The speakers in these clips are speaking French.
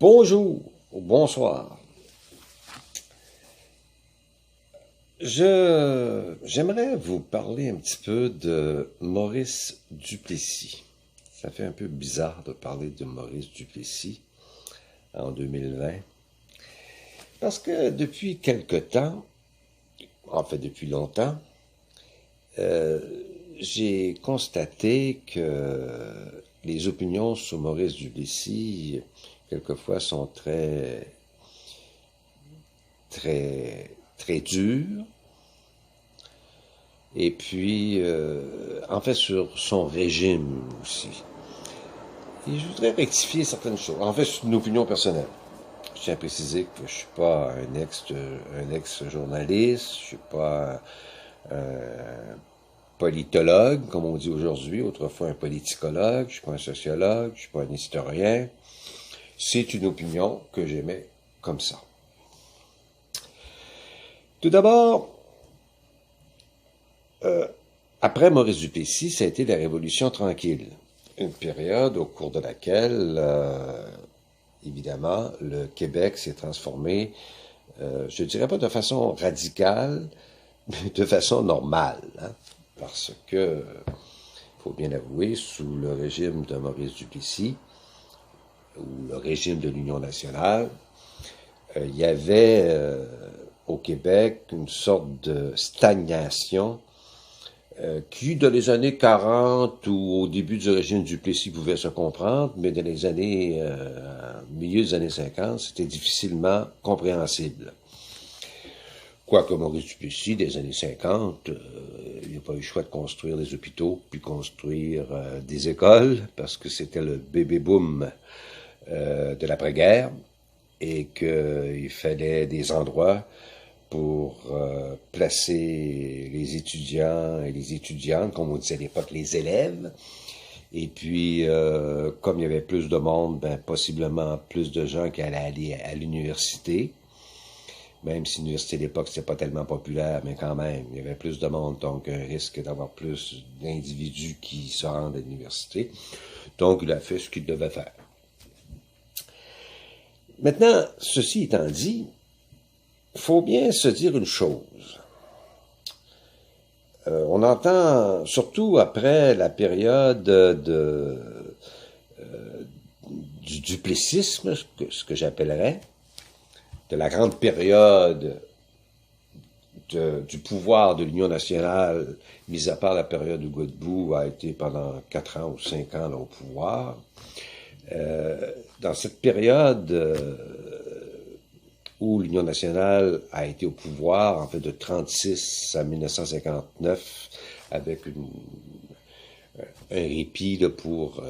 Bonjour ou bonsoir. J'aimerais vous parler un petit peu de Maurice Duplessis. Ça fait un peu bizarre de parler de Maurice Duplessis en 2020. Parce que depuis quelque temps, en fait depuis longtemps, euh, j'ai constaté que les opinions sur Maurice Duplessis, quelquefois, sont très dures. Et puis, en fait, sur son régime aussi. Et je voudrais rectifier certaines choses. En fait, c'est une opinion personnelle. Je tiens à préciser que je suis pas un ex-journaliste, je suis pas un politologue, comme on dit aujourd'hui, autrefois un politicologue, je suis pas un sociologue, je suis pas un historien. C'est une opinion que j'aimais comme ça. Tout d'abord, après Maurice Duplessis, ça a été la Révolution tranquille, une période au cours de laquelle, évidemment, le Québec s'est transformé, je ne dirais pas de façon radicale, mais de façon normale, hein, parce que, il faut bien avouer, sous le régime de Maurice Duplessis, ou le régime de l'Union nationale, il y avait au Québec une sorte de stagnation qui, dans les années 40 ou au début du régime Duplessis, pouvait se comprendre, mais dans les années, milieu des années 50, c'était difficilement compréhensible. Quoique Maurice Duplessis, des années 50, il n'a pas eu le choix de construire des hôpitaux, puis construire des écoles, parce que c'était le bébé-boom de l'après-guerre, et qu'il fallait des endroits pour placer les étudiants et les étudiantes, comme on disait à l'époque, les élèves. Et puis, comme il y avait plus de monde, ben, possiblement plus de gens qui allaient aller à l'université. Même si l'université de l'époque, c'était pas tellement populaire, mais quand même, il y avait plus de monde, donc un risque d'avoir plus d'individus qui se rendent à l'université. Donc, il a fait ce qu'il devait faire. Maintenant, ceci étant dit, il faut bien se dire une chose. On entend, surtout après la période du duplessisme, ce que j'appellerais, de la grande période du pouvoir de l'Union nationale, mis à part la période où Godbout a été pendant 4 ans ou 5 ans là, au pouvoir. Dans cette période où l'Union nationale a été au pouvoir, en fait, de 1936 à 1959, avec un répit là, pour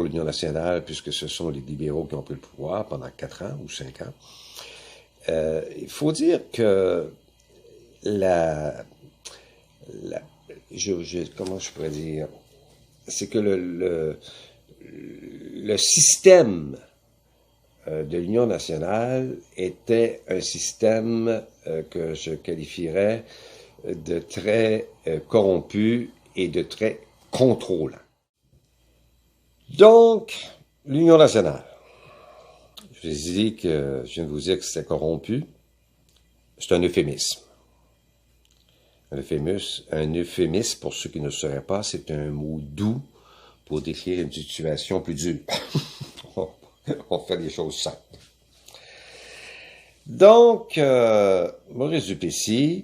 l'Union nationale, puisque ce sont les libéraux qui ont pris le pouvoir pendant 4 ans ou 5 ans. Il faut dire que comment je pourrais dire, c'est que le système de l'Union nationale était un système que je qualifierais de très corrompu et de très contrôlant. Donc, l'Union nationale. Je viens de vous dire que c'était corrompu. C'est un euphémisme. Un euphémisme, pour ceux qui ne le sauraient pas, c'est un mot doux pour décrire une situation plus dure. On fait des choses simples. Donc, Maurice Duplessis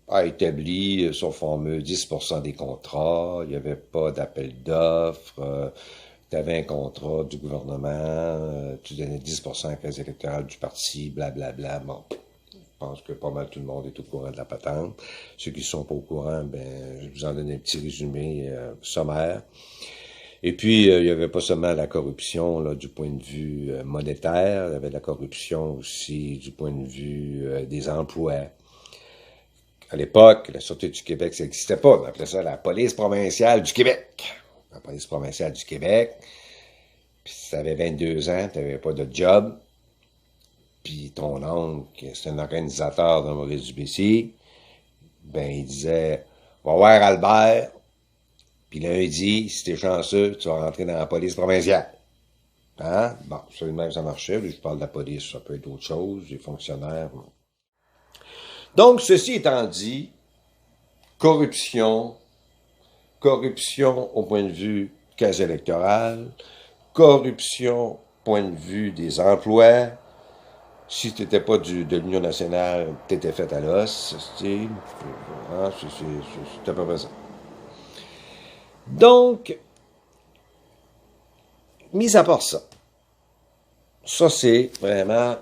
a établi son fameux 10% des contrats. Il n'y avait pas d'appel d'offres. Tu avais un contrat du gouvernement. Tu donnais 10% à la caisse électorale du parti, blablabla. Bon, je pense que pas mal tout le monde est au courant de la patente. Ceux qui ne sont pas au courant, ben, je vous en donne un petit résumé sommaire. Et puis, il n'y avait pas seulement la corruption là, du point de vue monétaire, il y avait la corruption aussi du point de vue des emplois. À l'époque, la Sûreté du Québec, ça n'existait pas. On appelait ça la police provinciale du Québec. La police provinciale du Québec. Puis si tu avais 22 ans, tu n'avais pas de job. Puis ton oncle, c'est un organisateur de Maurice Duplessis, ben il disait « Va voir Albert ». Puis lundi, si t'es chanceux, tu vas rentrer dans la police provinciale. Hein? Bon, c'est le même ça marchait. Je parle de la police, ça peut être d'autres choses, des fonctionnaires. Donc, ceci étant dit, corruption, corruption au point de vue case électorale, corruption point de vue des emplois. Si tu n'étais pas de l'Union nationale, tu étais fait à l'os. C'est à peu près ça. Donc, mis à part ça, ça c'est vraiment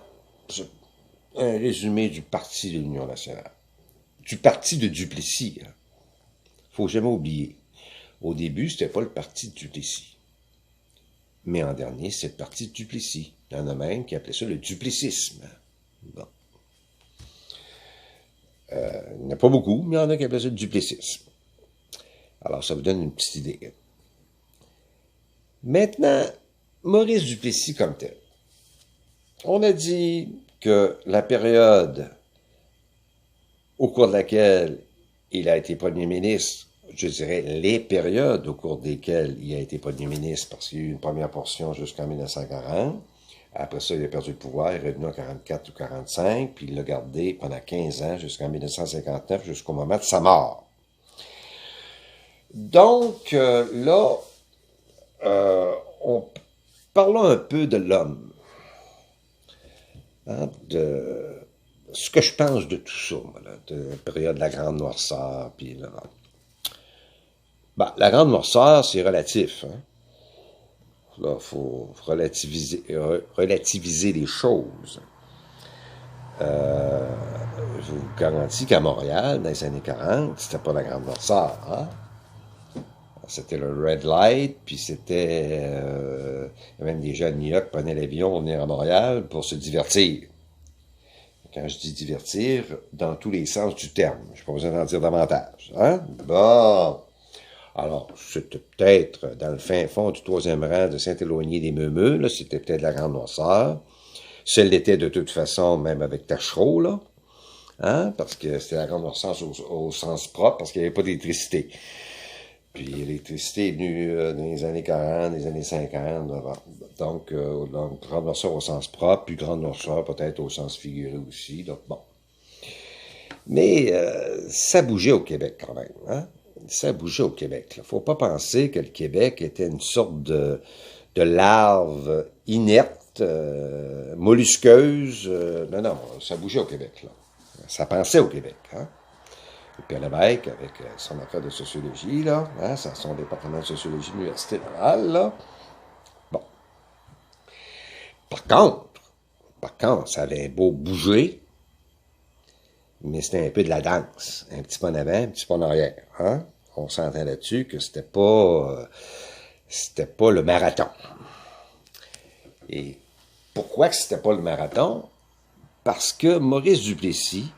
un résumé du parti de l'Union nationale. Du parti de Duplessis. Il ne faut jamais oublier. Au début, c'était pas le parti de Duplessis. Mais en dernier, c'est le parti de Duplessis. Il y en a même qui appelaient ça le duplessisme. Bon. Il n'y en a pas beaucoup, mais il y en a qui appellent ça le duplessisme. Alors, ça vous donne une petite idée. Maintenant, Maurice Duplessis comme tel. On a dit que la période au cours de laquelle il a été premier ministre, je dirais les périodes au cours desquelles il a été premier ministre, parce qu'il y a eu une première portion jusqu'en 1940, après ça, il a perdu le pouvoir, il est revenu en 44 ou 45, puis il l'a gardé pendant 15 ans jusqu'en 1959, jusqu'au moment de sa mort. Donc, là, parlons un peu de l'homme, hein, de ce que je pense de tout ça, là, de la période de la Grande Noirceur, puis là. Ben, la Grande Noirceur, c'est relatif, hein. Là, il faut relativiser les choses. Je vous garantis qu'à Montréal, dans les années 40, c'était pas la Grande Noirceur, hein? C'était le Red Light, puis c'était... il y a même des gens à New York qui prenaient l'avion pour venir à Montréal pour se divertir. Quand je dis divertir, dans tous les sens du terme. Je n'ai pas besoin d'en dire davantage. Hein? Bon. Alors, c'était peut-être dans le fin fond du troisième rang de Saint-Éloigné des Meumeux, là, c'était peut-être la Grande Noirceur. Celle l'était de toute façon, même avec Tachereau, là. Hein? Parce que c'était la Grande Noirceur au sens propre, parce qu'il n'y avait pas d'électricité. Puis l'électricité est venue dans les années 40, les années 50. Donc, grande noirceur au sens propre, puis grande noirceur peut-être au sens figuré aussi. Donc, bon. Mais ça bougeait au Québec quand même. Hein? Ça bougeait au Québec. Il ne faut pas penser que le Québec était une sorte de larve inerte, mollusqueuse. Non, non, ça bougeait au Québec. Là. Ça pensait au Québec. Hein? Et Pierre Lévesque, avec son affaire de sociologie, là, hein, son département de sociologie de l'Université de Laval, là. Bon. Par contre, ça avait beau bouger, mais c'était un peu de la danse. Un petit pas en avant, un petit pas en arrière. Hein? On s'entend là-dessus que c'était pas le marathon. Et pourquoi que c'était pas le marathon? Parce que Maurice Duplessis,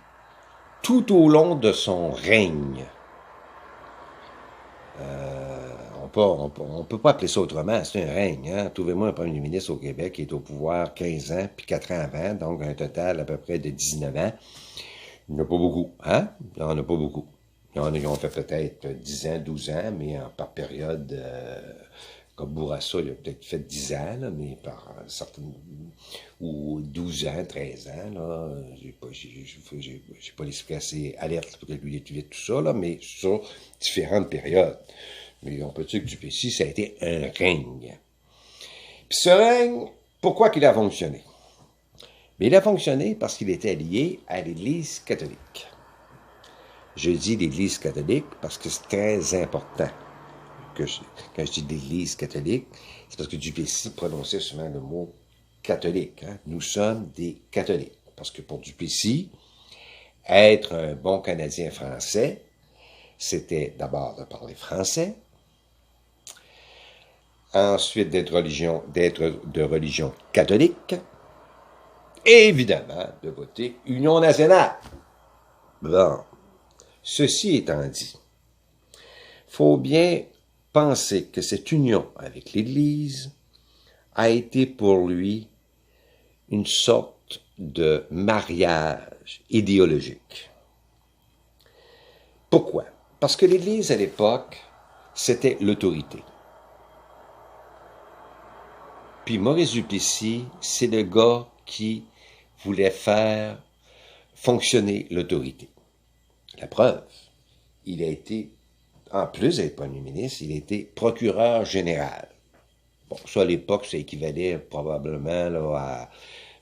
tout au long de son règne, on peut pas appeler ça autrement, c'est un règne. Hein? Trouvez-moi un premier ministre au Québec qui est au pouvoir 15 ans, puis 4 ans avant, donc un total à peu près de 19 ans. Il n'y en a pas beaucoup. Hein? Il n'y en a pas beaucoup. Il y en a qui ont fait peut-être 10 ans, 12 ans, mais par période, comme Bourassa, il a peut-être fait 10 ans, là, mais par certaines... ou 12 ans, 13 ans, là, j'ai pas l'esprit assez alerte pour calculer tout ça, là, mais sur différentes périodes. Mais on peut dire que Duplessis, ça a été un règne. Puis ce règne, pourquoi qu'il a fonctionné? Mais il a fonctionné parce qu'il était lié à l'Église catholique. Je dis l'Église catholique parce que c'est très important. Quand je dis l'Église catholique, c'est parce que Duplessis prononçait souvent le mot catholique. Hein? Nous sommes des catholiques. Parce que pour Duplessis, être un bon Canadien français, c'était d'abord de parler français, ensuite d'être de religion catholique, et évidemment de voter Union nationale. Bon, ceci étant dit, faut bien penser que cette union avec l'Église a été pour lui une sorte de mariage idéologique. Pourquoi? Parce que l'Église, à l'époque, c'était l'autorité. Puis Maurice Duplessis, c'est le gars qui voulait faire fonctionner l'autorité. La preuve, il a été, en plus d'être premier ministre, il a été procureur général. Bon, ça à l'époque, ça équivalait probablement là, à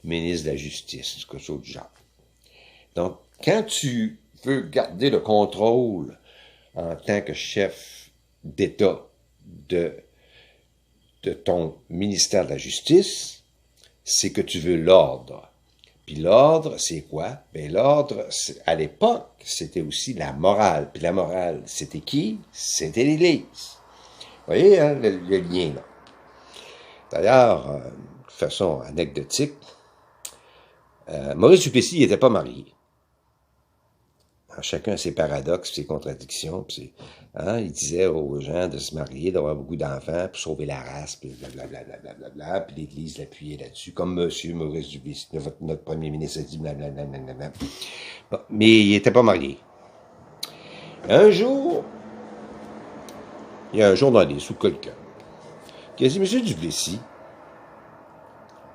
ministre de la Justice, quelque chose du genre. Donc, quand tu veux garder le contrôle en tant que chef d'État de ton ministère de la Justice, c'est que tu veux l'ordre. Puis l'ordre, c'est quoi? Bien, l'ordre, à l'époque, c'était aussi la morale. Puis la morale, c'était qui? C'était l'Église. Vous voyez, hein, le lien, là. D'ailleurs, de façon anecdotique, Maurice Duplessis n'était pas marié. Chacun a ses paradoxes, ses contradictions. Puis il disait aux gens de se marier, d'avoir beaucoup d'enfants, pour sauver la race, puis blablabla. Puis l'Église l'appuyait là-dessus, comme M. Maurice Duplessis, notre premier ministre, a dit blablabla. Bon, mais il n'était pas marié. Un jour, il y a un journaliste ou quelqu'un qui a dit, M. Duplessis,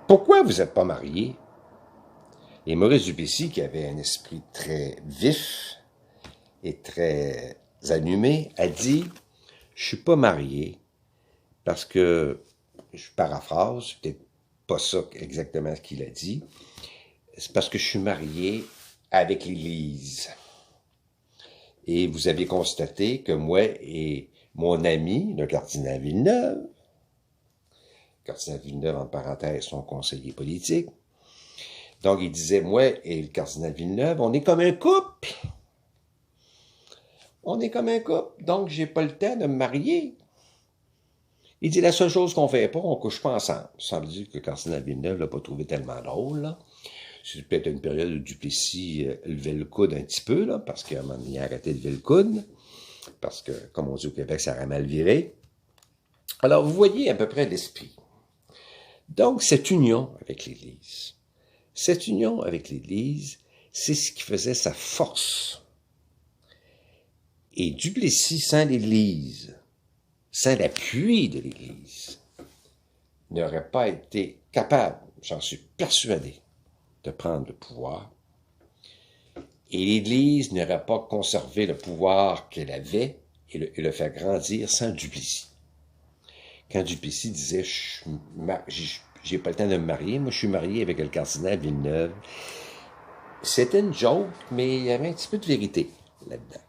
pourquoi vous n'êtes pas marié? Et Maurice Duplessis, qui avait un esprit très vif et très allumé, a dit « Je suis pas marié parce que, je paraphrase, c'est peut-être pas ça exactement ce qu'il a dit, c'est parce que je suis marié avec l'Église. Et vous avez constaté que moi et mon ami, le cardinal Villeneuve, en parenthèse, son conseiller politique, donc, il disait, moi et le cardinal Villeneuve, on est comme un couple. On est comme un couple, donc j'ai pas le temps de me marier. Il dit, la seule chose qu'on fait pas, on couche pas ensemble. Ça veut dire que le cardinal Villeneuve l'a pas trouvé tellement drôle, là. C'est peut-être une période où Duplessis levait le coude un petit peu, là, parce qu'à un moment donné, il a arrêté de lever le coude, parce que, comme on dit au Québec, ça aurait mal viré. Alors, vous voyez à peu près l'esprit. Donc, cette union avec l'Église, c'est ce qui faisait sa force. Et Duplessis, sans l'Église, sans l'appui de l'Église, n'aurait pas été capable, j'en suis persuadé, de prendre le pouvoir. Et l'Église n'aurait pas conservé le pouvoir qu'elle avait et le faire grandir sans Duplessis. Quand Duplessis disait « j'ai pas le temps de me marier, moi je suis marié avec le cardinal Villeneuve », c'était une joke, mais il y avait un petit peu de vérité là-dedans.